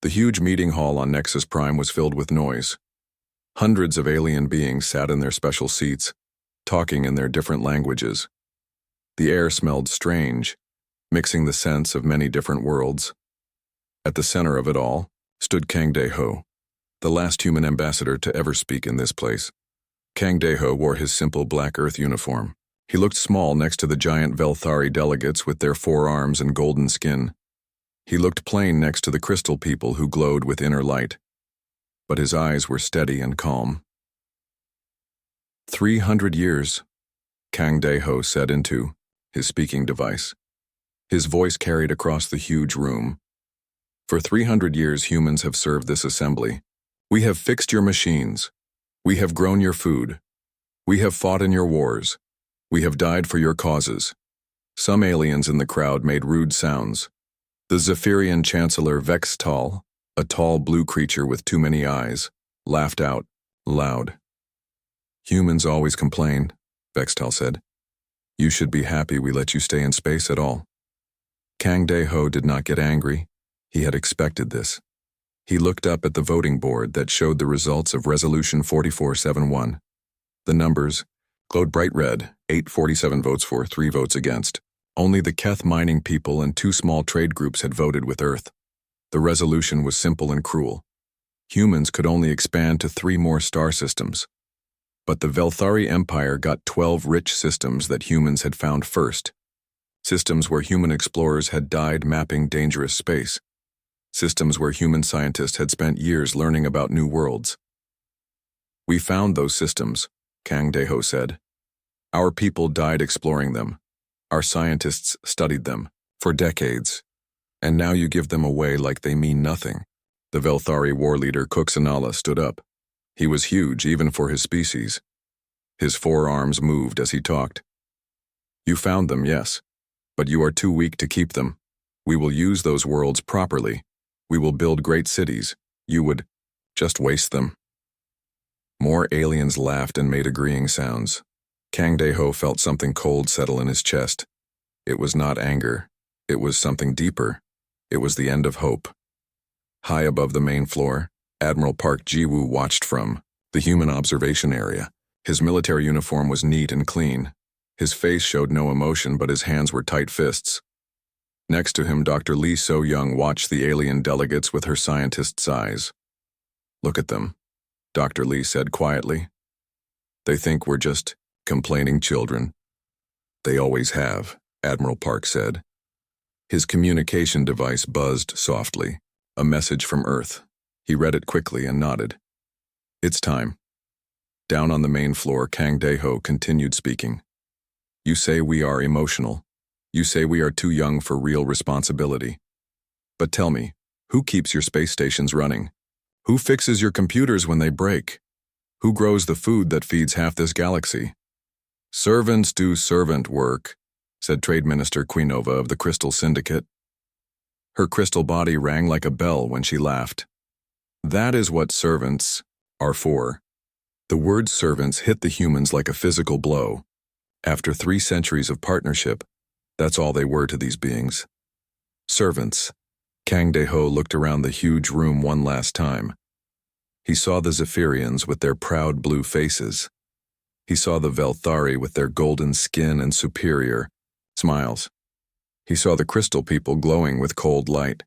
The huge meeting hall on Nexus Prime was filled with noise. Hundreds of alien beings sat in their special seats, talking in their different languages. The air smelled strange, mixing the scents of many different worlds. At the center of it all stood Kang Dae-ho, the last human ambassador to ever speak in this place. Kang Dae-ho wore his simple black Earth uniform. He looked small next to the giant Velthari delegates with their 4 arms and golden skin. He looked plain next to the crystal people who glowed with inner light. But his eyes were steady and calm. 300 years, Kang Dae-ho said into his speaking device. His voice carried across the huge room. For 300 years humans have served this assembly. We have fixed your machines. We have grown your food. We have fought in your wars. We have died for your causes. Some aliens in the crowd made rude sounds. The Zephyrian Chancellor Vextal, a tall blue creature with too many eyes, laughed out loud. Humans always complain, Vextal said. You should be happy we let you stay in space at all. Kang Dae-ho did not get angry. He had expected this. He looked up at the voting board that showed the results of Resolution 4471. The numbers glowed bright red, 847 votes for, 3 votes against. Only the Keth mining people and 2 small trade groups had voted with Earth. The resolution was simple and cruel. Humans could only expand to 3 more star systems. But the Velthari Empire got 12 rich systems that humans had found first. Systems where human explorers had died mapping dangerous space. Systems where human scientists had spent years learning about new worlds. We found those systems, Kang Dae-ho said. Our people died exploring them. Our scientists studied them for decades. And now you give them away like they mean nothing. The Velthari war leader Kuxanala stood up. He was huge even for his species. His 4 arms moved as he talked. You found them, yes, but you are too weak to keep them. We will use those worlds properly. We will build great cities. You would just waste them. More aliens laughed and made agreeing sounds. Kang Dae-ho felt something cold settle in his chest. It was not anger. It was something deeper. It was the end of hope. High above the main floor, Admiral Park Ji-woo watched from the human observation area. His military uniform was neat and clean. His face showed no emotion, but his hands were tight fists. Next to him, Dr. Lee So-young watched the alien delegates with her scientist's eyes. Look at them, Dr. Lee said quietly. They think we're just complaining children. They always have, Admiral Park said. His communication device buzzed softly. A message from Earth. He read it quickly and nodded. It's time. Down on the main floor, Kang Dae-ho continued speaking. You say we are emotional. You say we are too young for real responsibility. But tell me, who keeps your space stations running? Who fixes your computers when they break? Who grows the food that feeds half this galaxy? Servants do servant work, said Trade Minister Queenova of the Crystal Syndicate. Her crystal body rang like a bell when she laughed. That is what servants are for. The word servants hit the humans like a physical blow. After 3 centuries of partnership, that's all they were to these beings. Servants. Kang Dae-ho looked around the huge room one last time. He saw the Zephyrians with their proud blue faces. He saw the Velthari with their golden skin and superior smiles. He saw the crystal people glowing with cold light.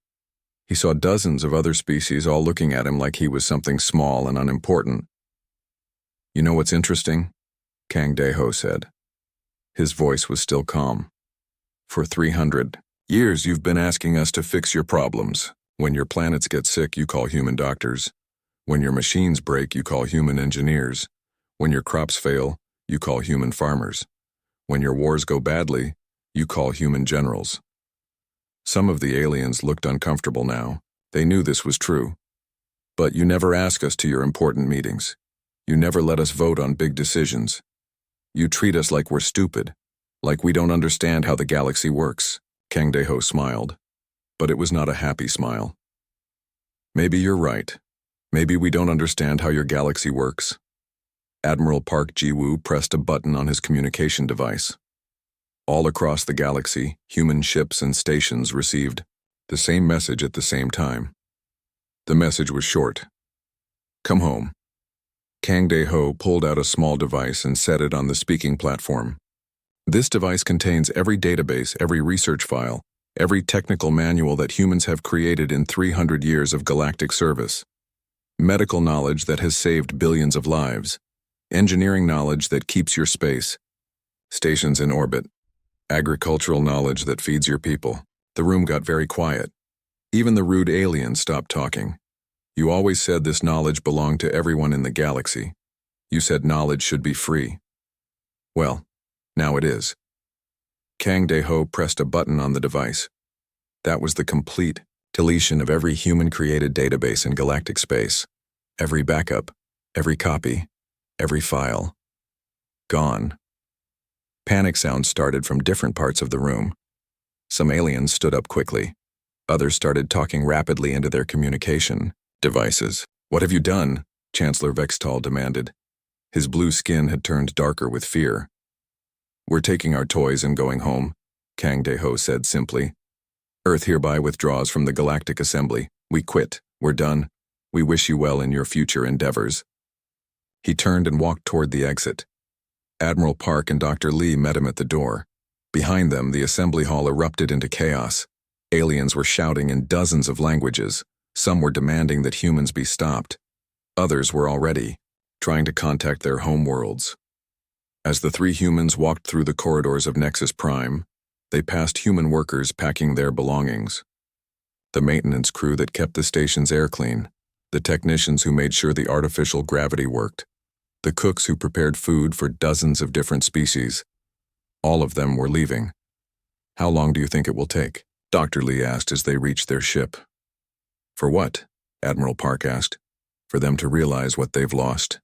He saw dozens of other species all looking at him like he was something small and unimportant. You know what's interesting? Kang Dae-ho said. His voice was still calm. For 300 years you've been asking us to fix your problems. When your planets get sick, you call human doctors. When your machines break, you call human engineers. When your crops fail, you call human farmers. When your wars go badly, you call human generals. Some of the aliens looked uncomfortable now. They knew this was true. But you never ask us to your important meetings. You never let us vote on big decisions. You treat us like we're stupid, like we don't understand how the galaxy works. Kang Dae-ho smiled, but it was not a happy smile. Maybe you're right. Maybe we don't understand how your galaxy works. Admiral Park Ji-woo pressed a button on his communication device. All across the galaxy, human ships and stations received the same message at the same time. The message was short. Come home. Kang Dae-ho pulled out a small device and set it on the speaking platform. This device contains every database, every research file, every technical manual that humans have created in 300 years of galactic service. Medical knowledge that has saved billions of lives. Engineering knowledge that keeps your space. Stations in orbit. Agricultural knowledge that feeds your people. The room got very quiet. Even the rude aliens stopped talking. You always said this knowledge belonged to everyone in the galaxy. You said knowledge should be free. Well, now it is. Kang Dae-ho pressed a button on the device. That was the complete deletion of every human-created database in galactic space. Every backup, every copy, every file. Gone. Panic sounds started from different parts of the room. Some aliens stood up quickly. Others started talking rapidly into their communication devices. What have you done? Chancellor Vextal demanded. His blue skin had turned darker with fear. We're taking our toys and going home, Kang Dae-ho said simply. Earth hereby withdraws from the Galactic Assembly. We quit. We're done. We wish you well in your future endeavors. He turned and walked toward the exit. Admiral Park and Dr. Lee met him at the door. Behind them, the assembly hall erupted into chaos. Aliens were shouting in dozens of languages. Some were demanding that humans be stopped. Others were already trying to contact their home worlds. As the three humans walked through the corridors of Nexus Prime, they passed human workers packing their belongings. The maintenance crew that kept the station's air clean, the technicians who made sure the artificial gravity worked, the cooks who prepared food for dozens of different species. All of them were leaving. How long do you think it will take? Dr. Lee asked as they reached their ship. For what? Admiral Park asked. For them to realize what they've lost.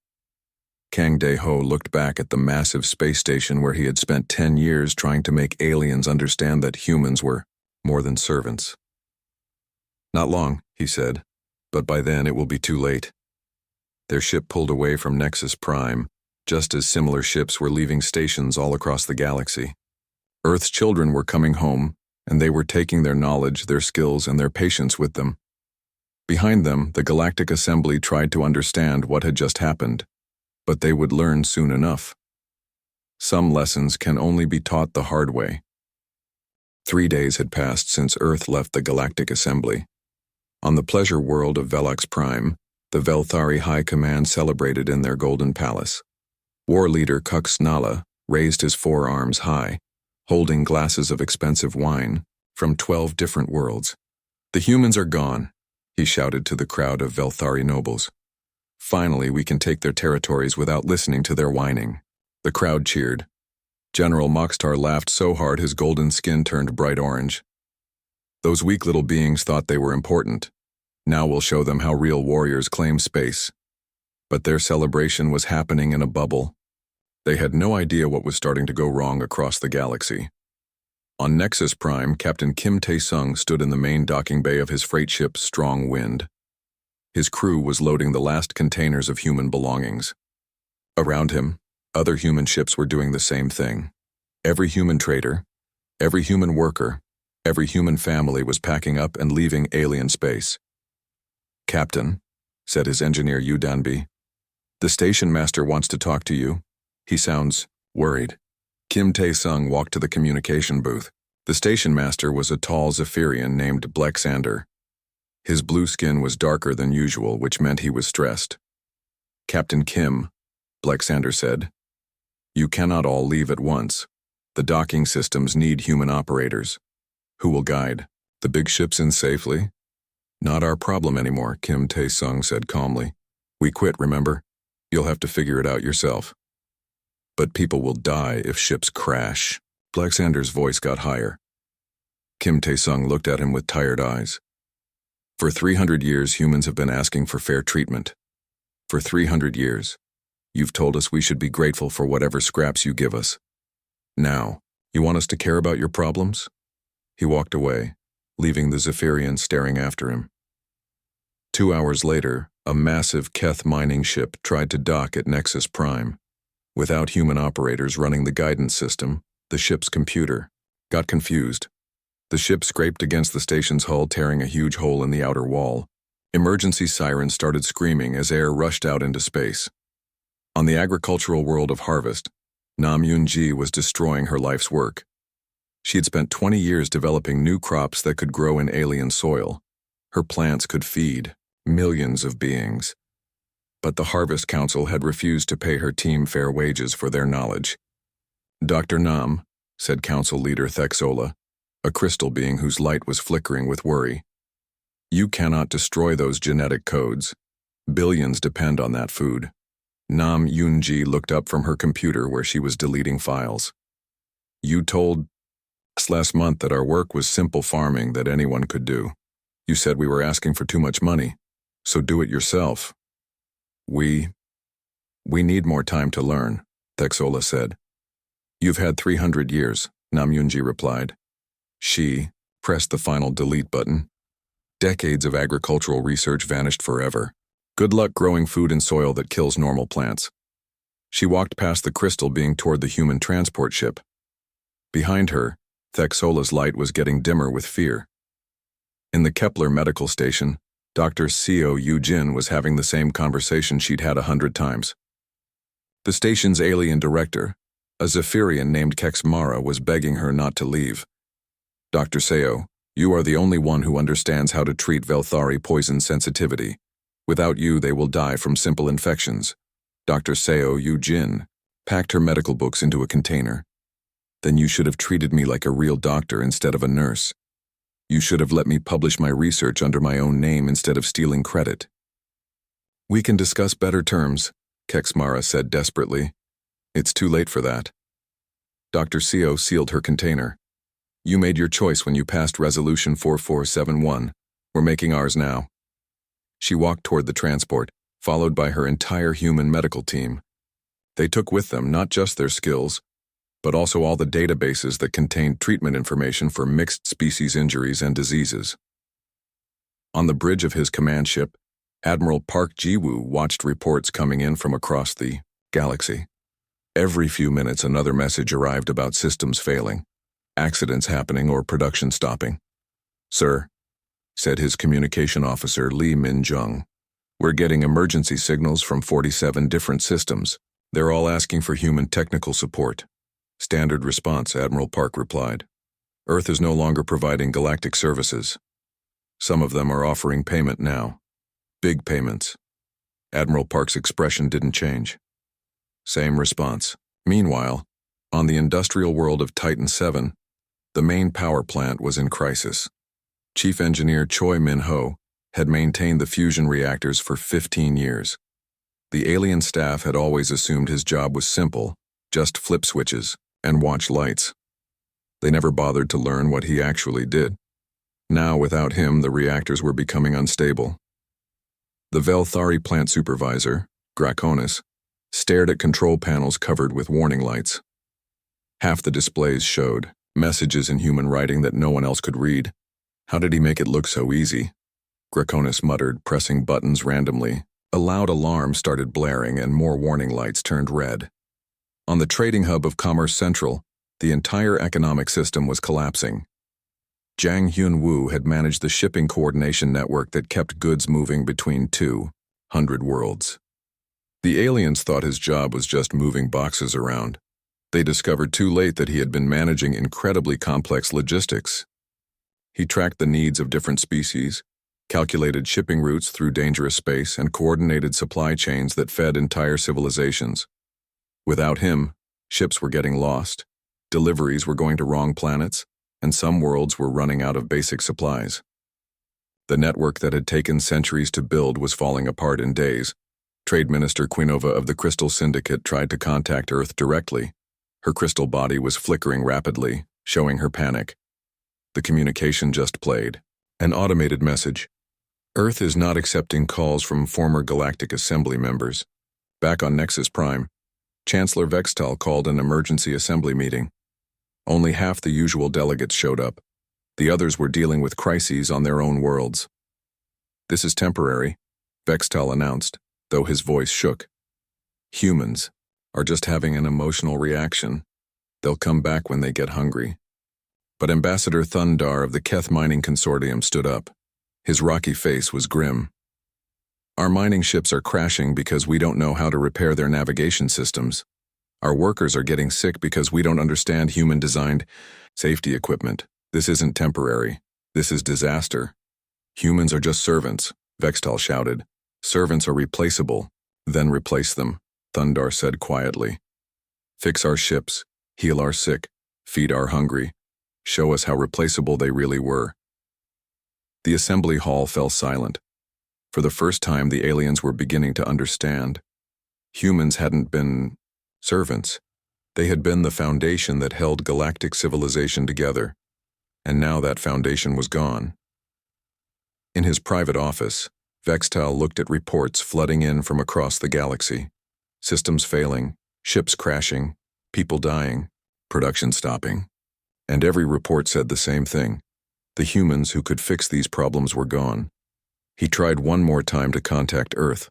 Kang Dae-ho looked back at the massive space station where he had spent 10 years trying to make aliens understand that humans were more than servants. Not long, he said, but by then it will be too late. Their ship pulled away from Nexus Prime, just as similar ships were leaving stations all across the galaxy. Earth's children were coming home, and they were taking their knowledge, their skills, and their patience with them. Behind them, the Galactic Assembly tried to understand what had just happened, but they would learn soon enough. Some lessons can only be taught the hard way. 3 days had passed since Earth left the Galactic Assembly. On the pleasure world of Velox Prime, the Velthari High Command celebrated in their golden palace. War leader Kux Nala raised his forearms high, holding glasses of expensive wine from 12 different worlds. The humans are gone, he shouted to the crowd of Velthari nobles. Finally, we can take their territories without listening to their whining. The crowd cheered. General Moxtar laughed so hard his golden skin turned bright orange. Those weak little beings thought they were important. Now we'll show them how real warriors claim space. But their celebration was happening in a bubble. They had no idea what was starting to go wrong across the galaxy. On Nexus Prime, Captain Kim Tae-sung stood in the main docking bay of his freight ship Strong Wind. His crew was loading the last containers of human belongings. Around him, other human ships were doing the same thing. Every human trader, every human worker, every human family was packing up and leaving alien space. Captain, said his engineer Yu Danbi, the station master wants to talk to you. He sounds worried. Kim Tae-sung walked to the communication booth. The station master was a tall Zephyrian named Blexander. His blue skin was darker than usual, which meant he was stressed. Captain Kim, Blexander said, you cannot all leave at once. The docking systems need human operators. Who will guide the big ships in safely? Not our problem anymore, Kim Tae-sung said calmly. We quit, remember? You'll have to figure it out yourself. But people will die if ships crash. Blexander's voice got higher. Kim Tae-sung looked at him with tired eyes. For 300 years, humans have been asking for fair treatment. For 300 years, you've told us we should be grateful for whatever scraps you give us. Now, you want us to care about your problems? He walked away, leaving the Zephyrian staring after him. 2 hours later, a massive Keth mining ship tried to dock at Nexus Prime. Without human operators running the guidance system, the ship's computer got confused. The ship scraped against the station's hull, tearing a huge hole in the outer wall. Emergency sirens started screaming as air rushed out into space. On the agricultural world of Harvest, Nam Yunji was destroying her life's work. She had spent 20 years developing new crops that could grow in alien soil. Her plants could feed millions of beings. But the Harvest Council had refused to pay her team fair wages for their knowledge. "Dr. Nam," said Council Leader Thexola, a crystal being whose light was flickering with worry, "you cannot destroy those genetic codes. Billions depend on that food." Nam Yunji looked up from her computer where she was deleting files. "You told us last month that our work was simple farming that anyone could do. You said we were asking for too much money, so do it yourself." We need more time to learn," Thexola said. "You've had 300 years, Nam Yunji replied. She pressed the final delete button. Decades of agricultural research vanished forever. Good luck growing food in soil that kills normal plants. She walked past the crystal being toward the human transport ship. Behind her, Thexola's light was getting dimmer with fear. In the Kepler medical station, Dr. Seo Yu-jin was having the same conversation she'd had 100 times. The station's alien director, a Zephyrian named Kexmara, was begging her not to leave. "Dr. Seo, you are the only one who understands how to treat Velthari poison sensitivity. Without you, they will die from simple infections." Dr. Seo Yu-jin packed her medical books into a container. "Then you should have treated me like a real doctor instead of a nurse. You should have let me publish my research under my own name instead of stealing credit." "We can discuss better terms," Kexmara said desperately. "It's too late for that." Dr. Seo sealed her container. "You made your choice when you passed Resolution 4471. We're making ours now." She walked toward the transport, followed by her entire human medical team. They took with them not just their skills, but also all the databases that contained treatment information for mixed species injuries and diseases. On the bridge of his command ship, Admiral Park Ji-woo watched reports coming in from across the galaxy. Every few minutes another message arrived about systems failing, accidents happening, or production stopping. "Sir," said his communication officer Lee Min-jung, "we're getting emergency signals from 47 different systems. They're all asking for human technical support." "Standard response," Admiral Park replied. "Earth is no longer providing galactic services. Some of them are offering payment now. Big payments." Admiral Park's expression didn't change. Same response. Meanwhile, on the industrial world of Titan 7, the main power plant was in crisis. Chief Engineer Choi Min-ho had maintained the fusion reactors for 15 years. The alien staff had always assumed his job was simple, just flip switches and watch lights. They never bothered to learn what he actually did. Now, without him, the reactors were becoming unstable. The Velthari plant supervisor, Graconis, stared at control panels covered with warning lights. Half the displays showed messages in human writing that no one else could read. How did he make it look so easy? Graconis muttered, pressing buttons randomly. A loud alarm started blaring and more warning lights turned red. On the trading hub of Commerce Central, the entire economic system was collapsing. Jang Hyun-woo had managed the shipping coordination network that kept goods moving between 200 worlds. The aliens thought his job was just moving boxes around. They discovered too late that he had been managing incredibly complex logistics. He tracked the needs of different species, calculated shipping routes through dangerous space, and coordinated supply chains that fed entire civilizations. Without him, ships were getting lost, deliveries were going to wrong planets, and some worlds were running out of basic supplies. The network that had taken centuries to build was falling apart in days. Trade Minister Quinova of the Crystal Syndicate tried to contact Earth directly. Her crystal body was flickering rapidly, showing her panic. The communication just played. An automated message. "Earth is not accepting calls from former Galactic Assembly members." Back on Nexus Prime, Chancellor Vextal called an emergency assembly meeting. Only half the usual delegates showed up. The others were dealing with crises on their own worlds. "This is temporary," Vextal announced, though his voice shook. "Humans are just having an emotional reaction. They'll come back when they get hungry." But Ambassador Thundar of the Keth Mining Consortium stood up. His rocky face was grim. Our mining ships are crashing because we don't know how to repair their navigation systems. Our workers are getting sick because we don't understand human-designed safety equipment. This isn't temporary. This is disaster. Humans are just servants, Vextal shouted. Servants are replaceable. Then replace them, Thundar said quietly. Fix our ships, heal our sick, feed our hungry. Show us how replaceable they really were. The assembly hall fell silent. For the first time, the aliens were beginning to understand. Humans hadn't been servants. They had been the foundation that held galactic civilization together, and now that foundation was gone. In his private office, Vextal looked at reports flooding in from across the galaxy. Systems failing, ships crashing, people dying, production stopping. And every report said the same thing. The humans who could fix these problems were gone. He tried one more time to contact Earth.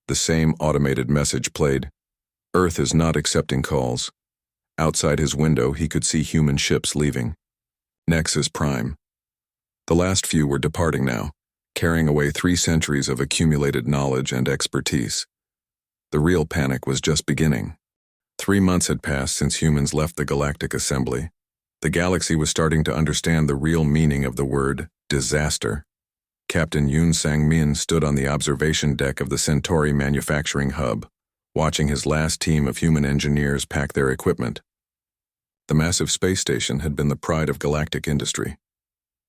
The same automated message played. Earth is not accepting calls. Outside his window, he could see human ships leaving. Nexus Prime. The last few were departing now, carrying away 3 centuries of accumulated knowledge and expertise. The real panic was just beginning. 3 months had passed since humans left the Galactic Assembly. The galaxy was starting to understand the real meaning of the word disaster. Captain Yoon Sang-min stood on the observation deck of the Centauri manufacturing hub, watching his last team of human engineers pack their equipment. The massive space station had been the pride of galactic industry.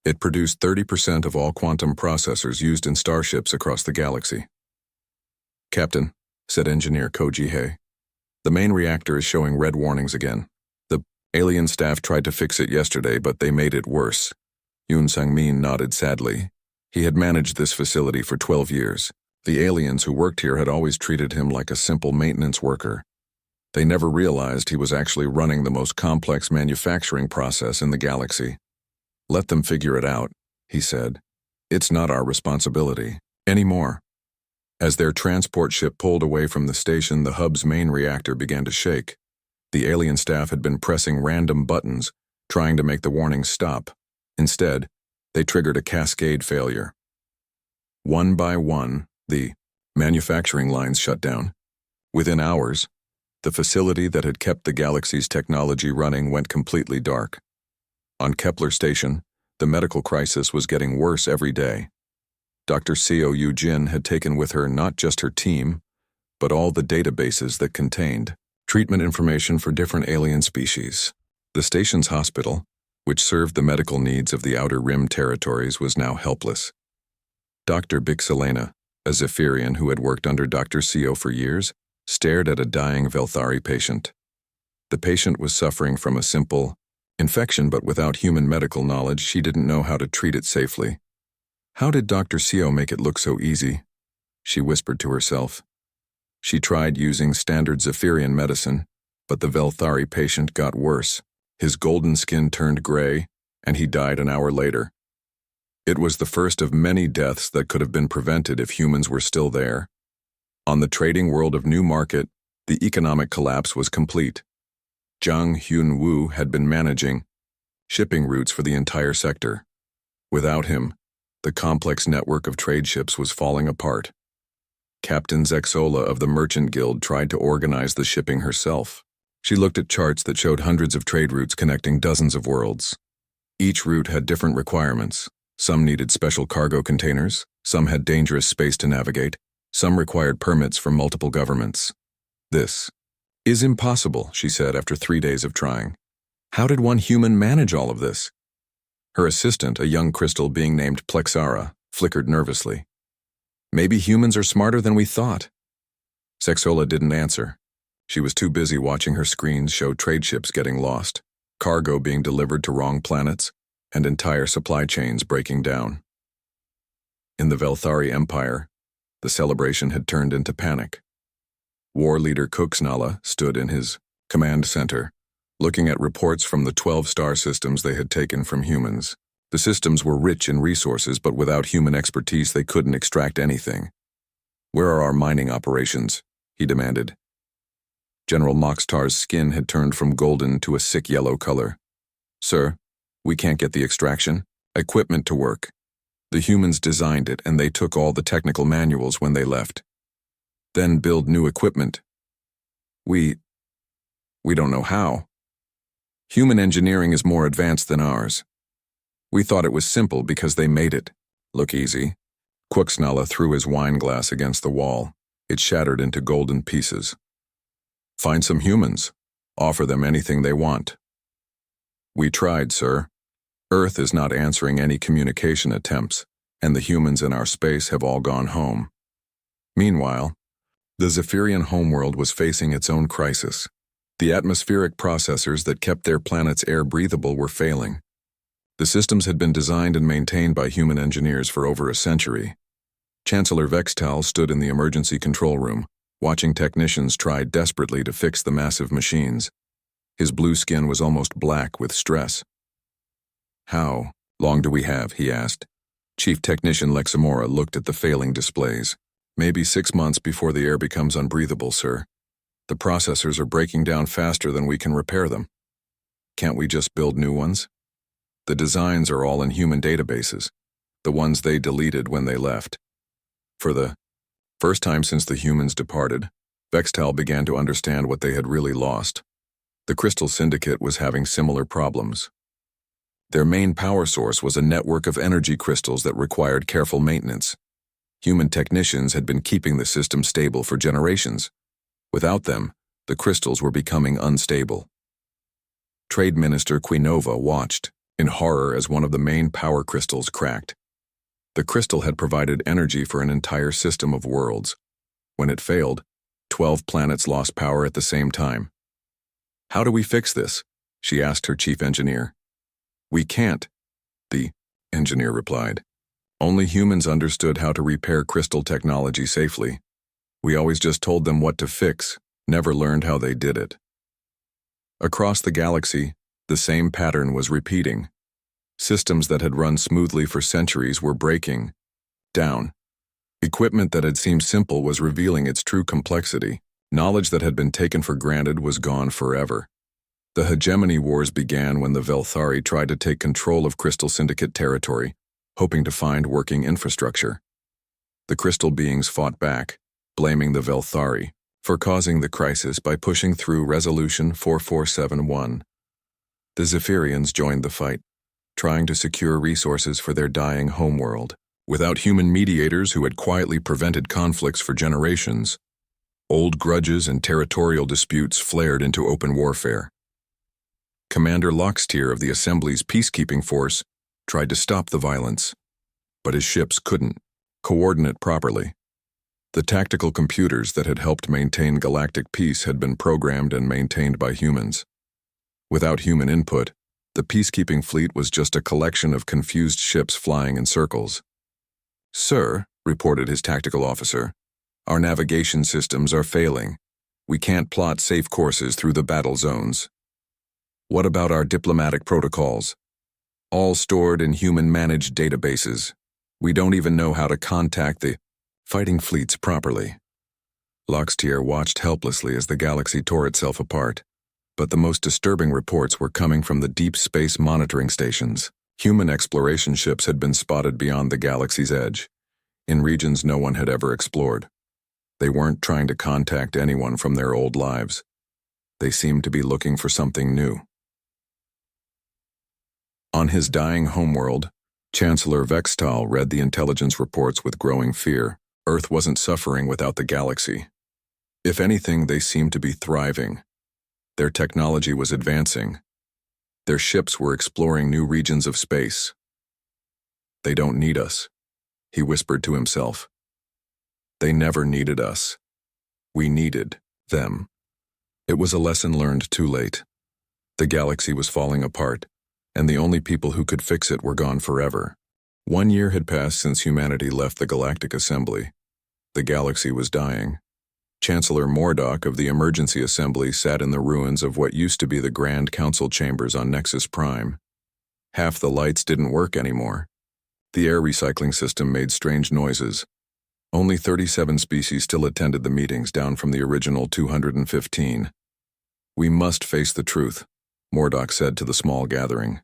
It produced 30% of all quantum processors used in starships across the galaxy. Captain, said engineer Ko Ji-hye, the main reactor is showing red warnings again. The alien staff tried to fix it yesterday, but they made it worse. Yoon Sang-min nodded sadly. He had managed this facility for 12 years. The aliens who worked here had always treated him like a simple maintenance worker. They never realized he was actually running the most complex manufacturing process in the galaxy. Let them figure it out, he said. It's not our responsibility anymore. As their transport ship pulled away from the station, the hub's main reactor began to shake. The alien staff had been pressing random buttons, trying to make the warnings stop. Instead, they triggered a cascade failure. One by one, the manufacturing lines shut down. Within hours, the facility that had kept the galaxy's technology running went completely dark. On Kepler Station, the medical crisis was getting worse every day. Dr. Seo Yu-jin had taken with her not just her team, but all the databases that contained treatment information for different alien species. The station's hospital, which served the medical needs of the Outer Rim territories, was now helpless. Dr. Bixelena, a Zephyrian who had worked under Dr. Seo for years, stared at a dying Velthari patient. The patient was suffering from a simple infection, but without human medical knowledge, she didn't know how to treat it safely. How did Dr. Seo make it look so easy? She whispered to herself. She tried using standard Zephyrian medicine, but the Velthari patient got worse. His golden skin turned gray, and he died an hour later. It was the first of many deaths that could have been prevented if humans were still there. On the trading world of New Market, the economic collapse was complete. Zhang Hyun-woo had been managing shipping routes for the entire sector. Without him, the complex network of trade ships was falling apart. Captain Zexola of the Merchant Guild tried to organize the shipping herself. She looked at charts that showed hundreds of trade routes connecting dozens of worlds. Each route had different requirements. Some needed special cargo containers, some had dangerous space to navigate, some required permits from multiple governments. This is impossible, she said after 3 days of trying. How did one human manage all of this? Her assistant, a young crystal being named Plexara, flickered nervously. Maybe humans are smarter than we thought. Sexola didn't answer. She was too busy watching her screens show trade ships getting lost, cargo being delivered to wrong planets, and entire supply chains breaking down. In the Velthari Empire, the celebration had turned into panic. War leader Kuksnala stood in his command center, looking at reports from the 12 star systems they had taken from humans. The systems were rich in resources, but without human expertise they couldn't extract anything. Where are our mining operations? He demanded. General Moxtar's skin had turned from golden to a sick yellow color. Sir, we can't get the extraction equipment to work. The humans designed it, and they took all the technical manuals when they left. Then build new equipment. We don't know how. Human engineering is more advanced than ours. We thought it was simple because they made it look easy. Quixnala threw his wine glass against the wall. It shattered into golden pieces. Find some humans. Offer them anything they want. We tried, sir. Earth is not answering any communication attempts, and the humans in our space have all gone home. Meanwhile, the Zephyrian homeworld was facing its own crisis. The atmospheric processors that kept their planet's air breathable were failing. The systems had been designed and maintained by human engineers for over a century. Chancellor Vextal stood in the emergency control room, watching technicians try desperately to fix the massive machines. His blue skin was almost black with stress. How long do we have? He asked. Chief Technician Lexamora looked at the failing displays. Maybe 6 months before the air becomes unbreathable, sir. The processors are breaking down faster than we can repair them. Can't we just build new ones? The designs are all in human databases, the ones they deleted when they left. For the first time since the humans departed, Vextal began to understand what they had really lost. The Crystal Syndicate was having similar problems. Their main power source was a network of energy crystals that required careful maintenance. Human technicians had been keeping the system stable for generations. Without them, the crystals were becoming unstable. Trade Minister Quinova watched, in horror, as one of the main power crystals cracked. The crystal had provided energy for an entire system of worlds. When it failed, 12 planets lost power at the same time. How do we fix this? She asked her chief engineer. We can't, the engineer replied. Only humans understood how to repair crystal technology safely. We always just told them what to fix, never learned how they did it. Across the galaxy, the same pattern was repeating. Systems that had run smoothly for centuries were breaking down. Equipment that had seemed simple was revealing its true complexity. Knowledge that had been taken for granted was gone forever. The hegemony wars began when the Velthari tried to take control of Crystal Syndicate territory, hoping to find working infrastructure. The Crystal beings fought back, blaming the Velthari for causing the crisis by pushing through Resolution 4471. The Zephyrians joined the fight, trying to secure resources for their dying homeworld. Without human mediators who had quietly prevented conflicts for generations, old grudges and territorial disputes flared into open warfare. Commander Loxtier of the Assembly's peacekeeping force tried to stop the violence, but his ships couldn't coordinate properly. The tactical computers that had helped maintain galactic peace had been programmed and maintained by humans. Without human input, the peacekeeping fleet was just a collection of confused ships flying in circles. Sir, reported his tactical officer, our navigation systems are failing. We can't plot safe courses through the battle zones. What about our diplomatic protocols? All stored in human-managed databases. We don't even know how to contact the fighting fleets properly. Loxtier watched helplessly as the galaxy tore itself apart. But the most disturbing reports were coming from the deep space monitoring stations. Human exploration ships had been spotted beyond the galaxy's edge, in regions no one had ever explored. They weren't trying to contact anyone from their old lives. They seemed to be looking for something new. On his dying homeworld, Chancellor Vextal read the intelligence reports with growing fear. Earth wasn't suffering without the galaxy. If anything, they seemed to be thriving. Their technology was advancing. Their ships were exploring new regions of space. They don't need us, he whispered to himself. They never needed us. We needed them. It was a lesson learned too late. The galaxy was falling apart, and the only people who could fix it were gone forever. 1 year had passed since humanity left the Galactic Assembly. The galaxy was dying. Chancellor Mordock of the Emergency Assembly sat in the ruins of what used to be the Grand Council chambers on Nexus Prime. Half the lights didn't work anymore. The air recycling system made strange noises. Only 37 species still attended the meetings, down from the original 215. We must face the truth, Mordock said to the small gathering.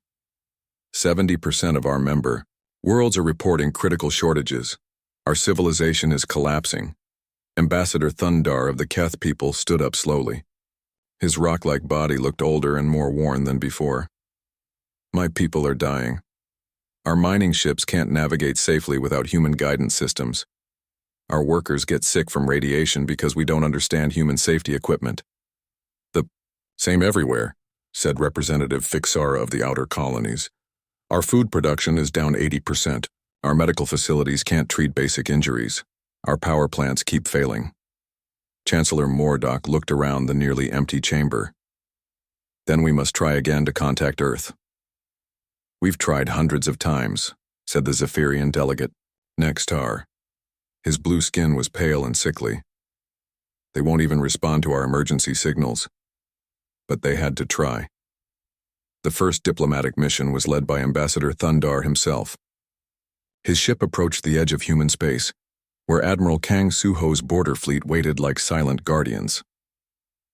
70% of our member, Worlds are reporting critical shortages. Our civilization is collapsing. Ambassador Thundar of the Keth people stood up slowly. His rock-like body looked older and more worn than before. My people are dying. Our mining ships can't navigate safely without human guidance systems. Our workers get sick from radiation because we don't understand human safety equipment. The same everywhere, said Representative Fixara of the Outer Colonies. Our food production is down 80%. Our medical facilities can't treat basic injuries. Our power plants keep failing. Chancellor Mordock looked around the nearly empty chamber. Then we must try again to contact Earth. We've tried hundreds of times, said the Zephyrian delegate, Nextar. His blue skin was pale and sickly. They won't even respond to our emergency signals. But they had to try. The first diplomatic mission was led by Ambassador Thundar himself. His ship approached the edge of human space, where Admiral Kang Suho's border fleet waited like silent guardians.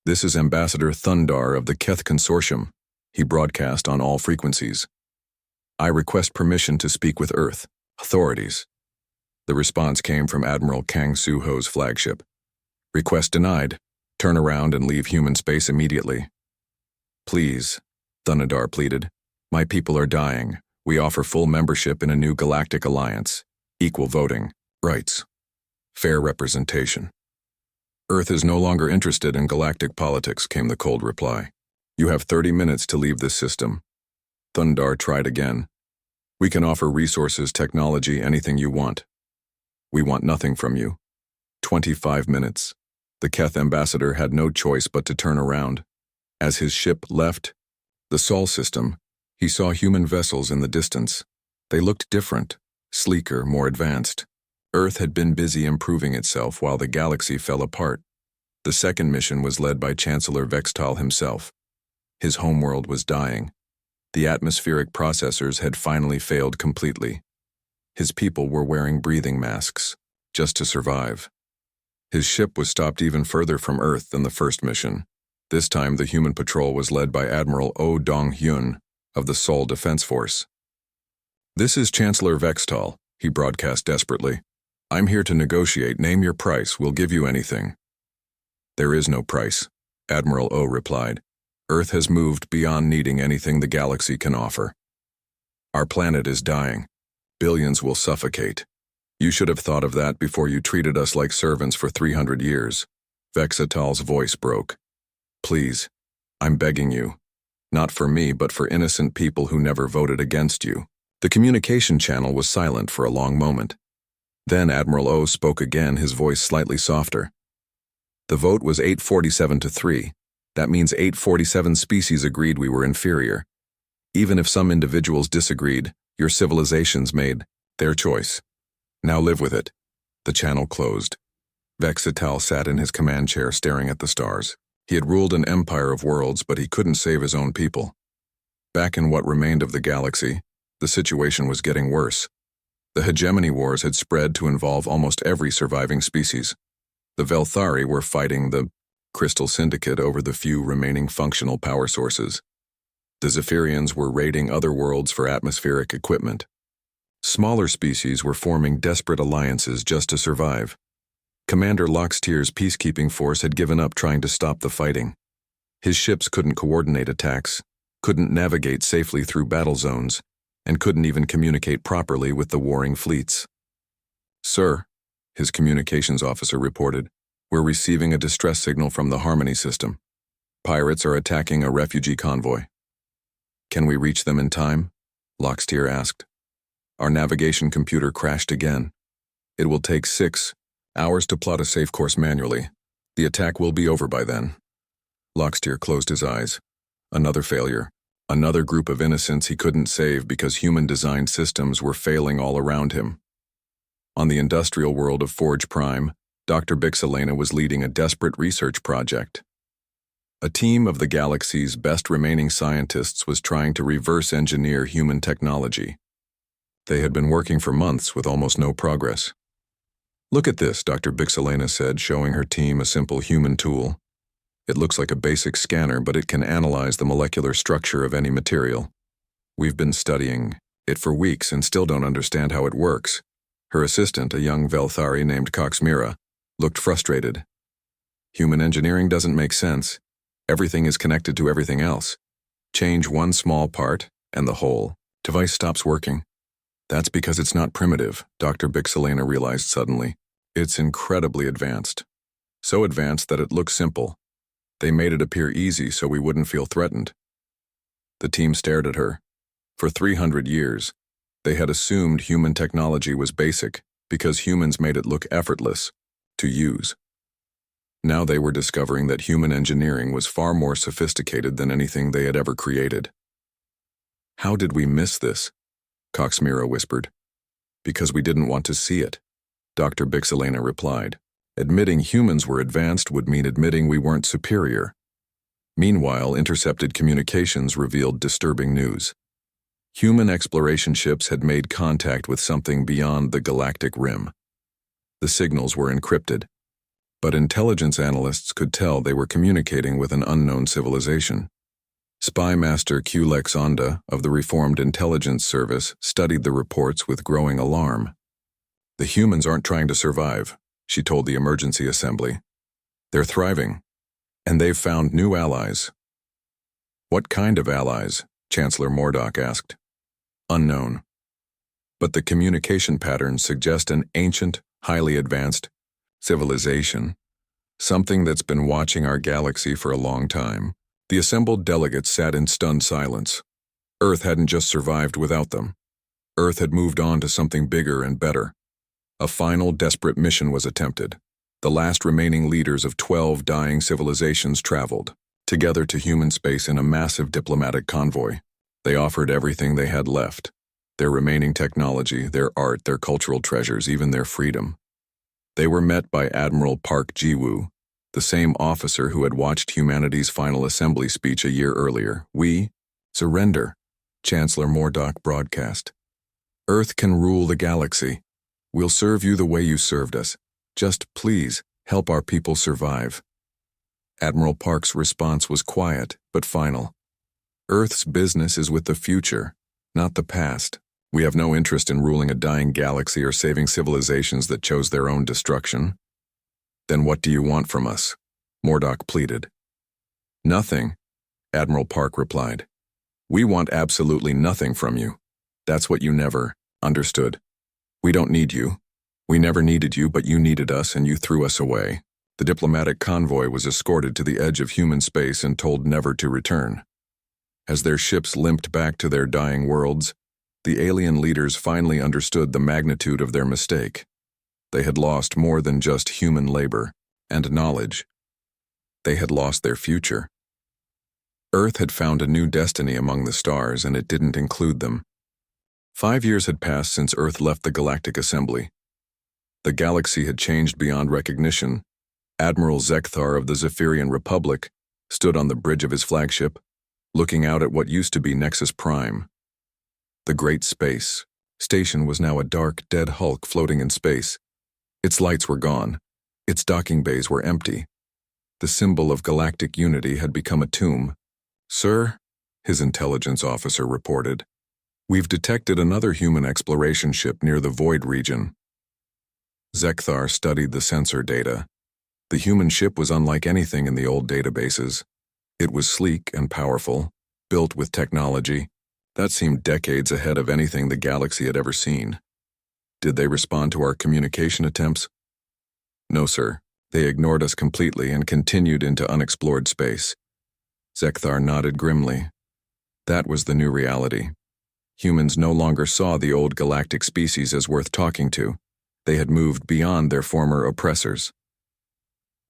This is Ambassador Thundar of the Keth Consortium, he broadcast on all frequencies. I request permission to speak with Earth authorities. The response came from Admiral Kang Suho's flagship. Request denied. Turn around and leave human space immediately. Please, Thundar pleaded. My people are dying. We offer full membership in a new galactic alliance. Equal voting. Rights. Fair representation. Earth is no longer interested in galactic politics, came the cold reply. You have 30 minutes to leave this system. Thundar tried again. We can offer resources, technology, anything you want. We want nothing from you. 25 minutes. The Keth ambassador had no choice but to turn around. As his ship left the Sol system, he saw human vessels in the distance. They looked different, sleeker, more advanced. Earth had been busy improving itself while the galaxy fell apart. The second mission was led by Chancellor Vextal himself. His homeworld was dying. The atmospheric processors had finally failed completely. His people were wearing breathing masks, just to survive. His ship was stopped even further from Earth than the first mission. This time the human patrol was led by Admiral Oh Dong-hyun of the Sol Defense Force. This is Chancellor Vextal, he broadcast desperately. I'm here to negotiate. Name your price. We'll give you anything. There is no price, Admiral O replied. Earth has moved beyond needing anything the galaxy can offer. Our planet is dying. Billions will suffocate. You should have thought of that before you treated us like servants for 300 years. Vexatal's voice broke. Please, I'm begging you. Not for me, but for innocent people who never voted against you. The communication channel was silent for a long moment. Then Admiral O spoke again, his voice slightly softer. The vote was 847 to 3. That means 847 species agreed we were inferior. Even if some individuals disagreed, your civilizations made their choice. Now live with it. The channel closed. Vexatal sat in his command chair staring at the stars. He had ruled an empire of worlds, but he couldn't save his own people. Back in what remained of the galaxy, the situation was getting worse. The hegemony wars had spread to involve almost every surviving species. The Velthari were fighting the Crystal Syndicate over the few remaining functional power sources. The Zephyrians were raiding other worlds for atmospheric equipment. Smaller species were forming desperate alliances just to survive. Commander Lockstier's peacekeeping force had given up trying to stop the fighting. His ships couldn't coordinate attacks, couldn't navigate safely through battle zones, and couldn't even communicate properly with the warring fleets. Sir, his communications officer reported, we're receiving a distress signal from the Harmony system. Pirates are attacking a refugee convoy. Can we reach them in time? Lockstier asked. Our navigation computer crashed again. It will take 6 hours to plot a safe course manually. The attack will be over by then. Lockstier closed his eyes. Another failure. Another group of innocents he couldn't save because human-designed systems were failing all around him. On the industrial world of Forge Prime, Dr. Bixalena was leading a desperate research project. A team of the galaxy's best remaining scientists was trying to reverse engineer human technology. They had been working for months with almost no progress. Look at this, Dr. Bixalena said, showing her team a simple human tool. It looks like a basic scanner, but it can analyze the molecular structure of any material. We've been studying it for weeks and still don't understand how it works. Her assistant, a young Velthari named Coxmira, looked frustrated. Human engineering doesn't make sense. Everything is connected to everything else. Change one small part, and the whole device stops working. That's because it's not primitive, Dr. Bixelena realized suddenly. It's incredibly advanced. So advanced that it looks simple. They made it appear easy so we wouldn't feel threatened. The team stared at her. For 300 years, they had assumed human technology was basic because humans made it look effortless to use. Now they were discovering that human engineering was far more sophisticated than anything they had ever created. How did we miss this? Coxmira whispered. Because we didn't want to see it, Dr. Bixelena replied. Admitting humans were advanced would mean admitting we weren't superior. Meanwhile, intercepted communications revealed disturbing news. Human exploration ships had made contact with something beyond the galactic rim. The signals were encrypted, but intelligence analysts could tell they were communicating with an unknown civilization. Spy Master Culex Onda of the Reformed Intelligence Service studied the reports with growing alarm. The humans aren't trying to survive, she told the emergency assembly. They're thriving, and they've found new allies. What kind of allies? Chancellor Mordock asked. Unknown. But the communication patterns suggest an ancient, highly advanced civilization, something that's been watching our galaxy for a long time. The assembled delegates sat in stunned silence. Earth hadn't just survived without them. Earth had moved on to something bigger and better. A final, desperate mission was attempted. The last remaining leaders of 12 dying civilizations traveled, together to human space in a massive diplomatic convoy. They offered everything they had left. Their remaining technology, their art, their cultural treasures, even their freedom. They were met by Admiral Park Ji-woo, the same officer who had watched humanity's final assembly speech a year earlier. We surrender, Chancellor Mordock broadcast. Earth can rule the galaxy. We'll serve you the way you served us. Just please help our people survive. Admiral Park's response was quiet but final. Earth's business is with the future, not the past. We have no interest in ruling a dying galaxy or saving civilizations that chose their own destruction. Then what do you want from us? Mordock pleaded. Nothing, Admiral Park replied. We want absolutely nothing from you. That's what you never understood. We don't need you. We never needed you, but you needed us and you threw us away. The diplomatic convoy was escorted to the edge of human space and told never to return. As their ships limped back to their dying worlds, the alien leaders finally understood the magnitude of their mistake. They had lost more than just human labor and knowledge. They had lost their future. Earth had found a new destiny among the stars, and it didn't include them. 5 years had passed since Earth left the Galactic Assembly. The galaxy had changed beyond recognition. Admiral Zekthar of the Zephyrian Republic stood on the bridge of his flagship, looking out at what used to be Nexus Prime. The Great Space Station was now a dark, dead hulk floating in space. Its lights were gone. Its docking bays were empty. The symbol of galactic unity had become a tomb. Sir, his intelligence officer reported, we've detected another human exploration ship near the Void region. Zekthar studied the sensor data. The human ship was unlike anything in the old databases. It was sleek and powerful, built with technology that seemed decades ahead of anything the galaxy had ever seen. Did they respond to our communication attempts? No, sir. They ignored us completely and continued into unexplored space. Zekthar nodded grimly. That was the new reality. Humans no longer saw the old galactic species as worth talking to. They had moved beyond their former oppressors.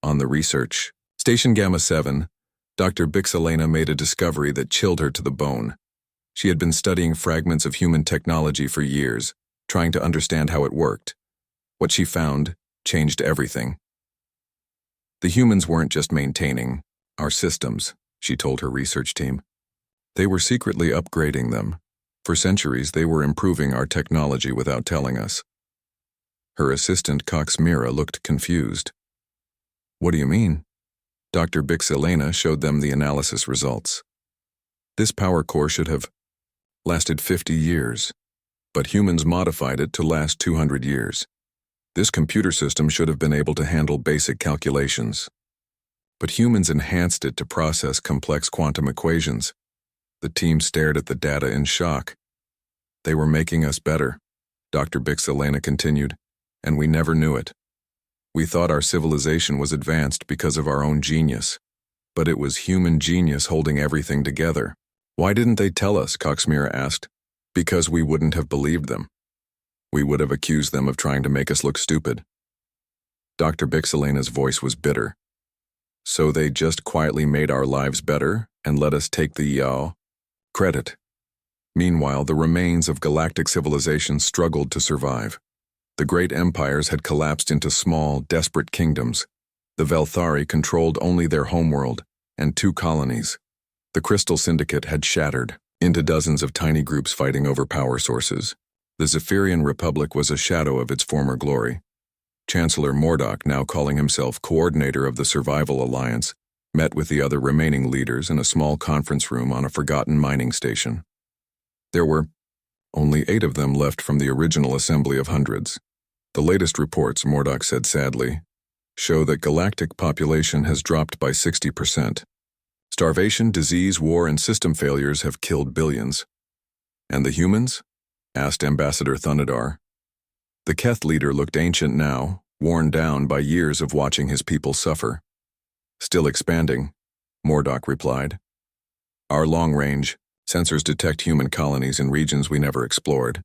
On the research Station Gamma 7, Dr. Bixelena made a discovery that chilled her to the bone. She had been studying fragments of human technology for years, trying to understand how it worked. What she found changed everything. The humans weren't just maintaining our systems, she told her research team. They were secretly upgrading them. For centuries, they were improving our technology without telling us. Her assistant Coxmira looked confused. What do you mean? Dr. Bixelena showed them the analysis results. This power core should have lasted 50 years. but humans modified it to last 200 years. This computer system should have been able to handle basic calculations. But humans enhanced it to process complex quantum equations. The team stared at the data in shock. They were making us better, Dr. Bixelena continued, and we never knew it. We thought our civilization was advanced because of our own genius. But it was human genius holding everything together. Why didn't they tell us? Coxmira asked. Because we wouldn't have believed them. We would have accused them of trying to make us look stupid. Dr. Bixelena's voice was bitter. So they just quietly made our lives better and let us take the credit. Meanwhile, the remains of galactic civilization struggled to survive. The great empires had collapsed into small, desperate kingdoms. The Velthari controlled only their homeworld and 2 colonies. The Crystal Syndicate had shattered into dozens of tiny groups fighting over power sources. The Zephyrian Republic was a shadow of its former glory. Chancellor Mordok, now calling himself coordinator of the Survival Alliance, met with the other remaining leaders in a small conference room on a forgotten mining station. There were only 8 of them left from the original assembly of hundreds. The latest reports, Mordok said sadly, show that galactic population has dropped by 60%. Starvation, disease, war, and system failures have killed billions. And the humans? Asked Ambassador Thunadar. The Keth leader looked ancient now, worn down by years of watching his people suffer. Still expanding, Mordok replied. Our long-range sensors detect human colonies in regions we never explored.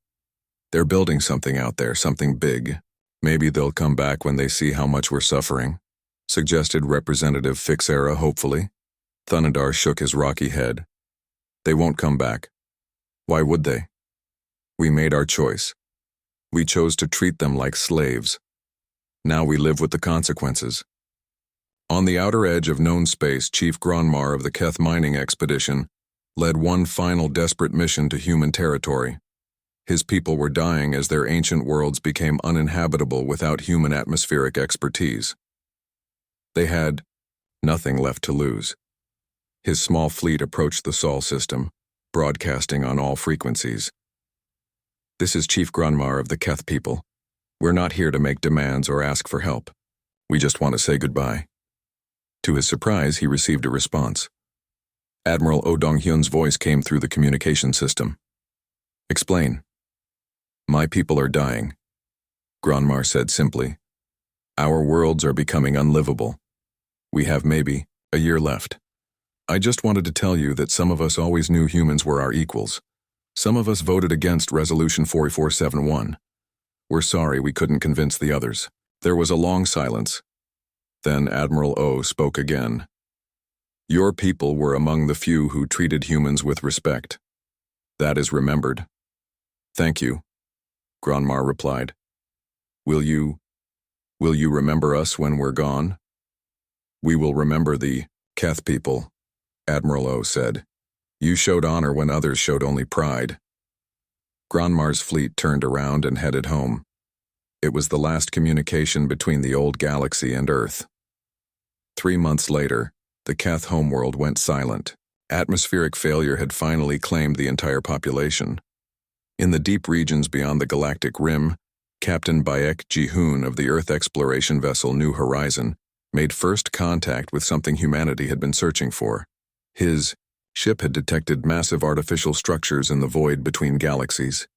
They're building something out there, something big. Maybe they'll come back when they see how much we're suffering, suggested Representative Fixera hopefully. Thunadar shook his rocky head. They won't come back. Why would they? We made our choice. We chose to treat them like slaves. Now we live with the consequences. On the outer edge of known space, Chief Gronmar of the Keth mining expedition led one final desperate mission to human territory. His people were dying as their ancient worlds became uninhabitable without human atmospheric expertise. They had nothing left to lose. His small fleet approached the Sol system, broadcasting on all frequencies. This is Chief Gronmar of the Keth people. We're not here to make demands or ask for help. We just want to say goodbye. To his surprise, he received a response. Admiral Oh Dong-hyun's voice came through the communication system. Explain. My people are dying, Gronmar said simply. Our worlds are becoming unlivable. We have maybe a year left. I just wanted to tell you that some of us always knew humans were our equals. Some of us voted against Resolution 4471. We're sorry we couldn't convince the others. There was a long silence. Then Admiral O spoke again. Your people were among the few who treated humans with respect. That is remembered. Thank you, Gronmar replied. Will you remember us when we're gone? We will remember the Keth people, Admiral O said. You showed honor when others showed only pride. Gronmar's fleet turned around and headed home. It was the last communication between the old galaxy and Earth. 3 months later, the Keth homeworld went silent. Atmospheric failure had finally claimed the entire population. In the deep regions beyond the galactic rim, Captain Bayek Ji-hoon of the Earth exploration vessel New Horizon made first contact with something humanity had been searching for. His ship had detected massive artificial structures in the void between galaxies.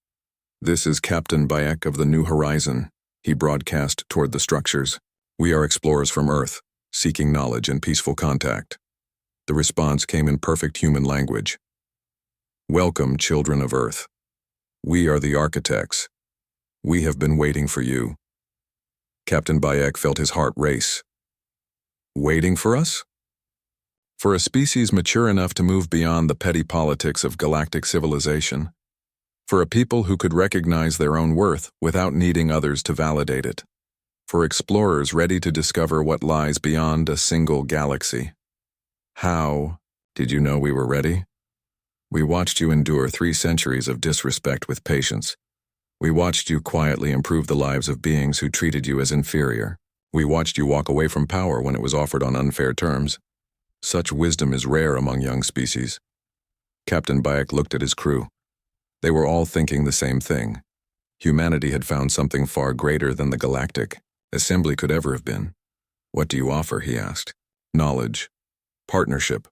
This is Captain Bayek of the New Horizon, he broadcast toward the structures. We are explorers from Earth, seeking knowledge and peaceful contact. The response came in perfect human language. Welcome, children of Earth. We are the architects. We have been waiting for you. Captain Bayek felt his heart race. Waiting for us? For a species mature enough to move beyond the petty politics of galactic civilization. For a people who could recognize their own worth without needing others to validate it. For explorers ready to discover what lies beyond a single galaxy. How did you know we were ready? We watched you endure 3 centuries of disrespect with patience. We watched you quietly improve the lives of beings who treated you as inferior. We watched you walk away from power when it was offered on unfair terms. Such wisdom is rare among young species. Captain Bayek looked at his crew. They were all thinking the same thing. Humanity had found something far greater than the Galactic Assembly could ever have been. "What do you offer?" he asked. "Knowledge, partnership,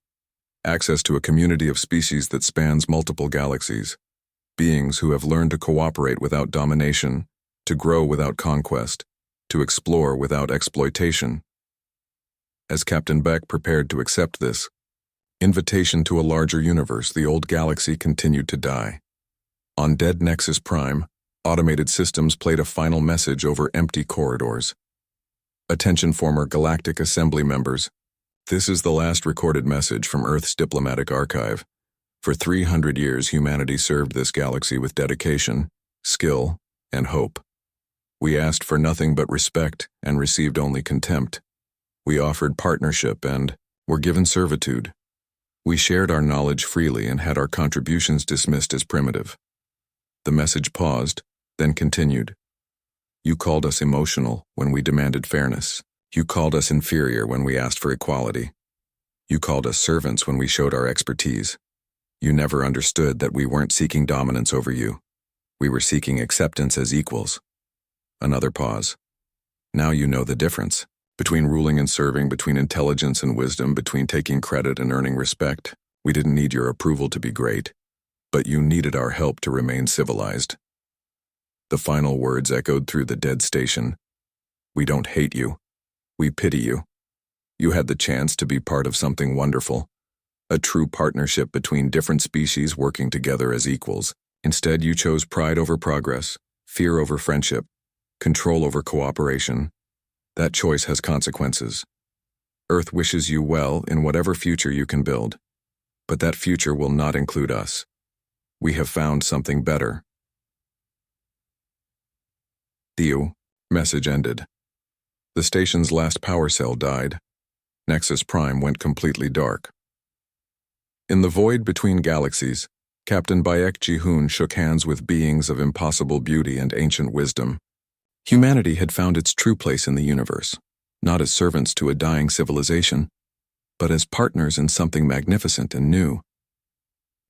access to a community of species that spans multiple galaxies, beings who have learned to cooperate without domination, to grow without conquest, to explore without exploitation." As Captain Beck prepared to accept this invitation to a larger universe, the old galaxy continued to die. On dead Nexus Prime, automated systems played a final message over empty corridors. "Attention former Galactic Assembly members. This is the last recorded message from Earth's diplomatic archive. For 300 years, humanity served this galaxy with dedication, skill, and hope. We asked for nothing but respect and received only contempt. We offered partnership and were given servitude. We shared our knowledge freely and had our contributions dismissed as primitive." The message paused, then continued. "You called us emotional when we demanded fairness. You called us inferior when we asked for equality. You called us servants when we showed our expertise. You never understood that we weren't seeking dominance over you. We were seeking acceptance as equals." Another pause. "Now you know the difference. Between ruling and serving, between intelligence and wisdom, between taking credit and earning respect. We didn't need your approval to be great, but you needed our help to remain civilized." The final words echoed through the dead station. "We don't hate you. We pity you. You had the chance to be part of something wonderful, a true partnership between different species working together as equals. Instead, you chose pride over progress, fear over friendship, control over cooperation. That choice has consequences. Earth wishes you well in whatever future you can build, but that future will not include us. We have found something better." The message ended. The station's last power cell died. Nexus Prime went completely dark. In the void between galaxies, Captain Bayek Ji-hoon shook hands with beings of impossible beauty and ancient wisdom. Humanity had found its true place in the universe, not as servants to a dying civilization, but as partners in something magnificent and new.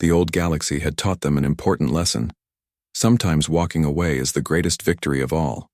The old galaxy had taught them an important lesson. Sometimes walking away is the greatest victory of all.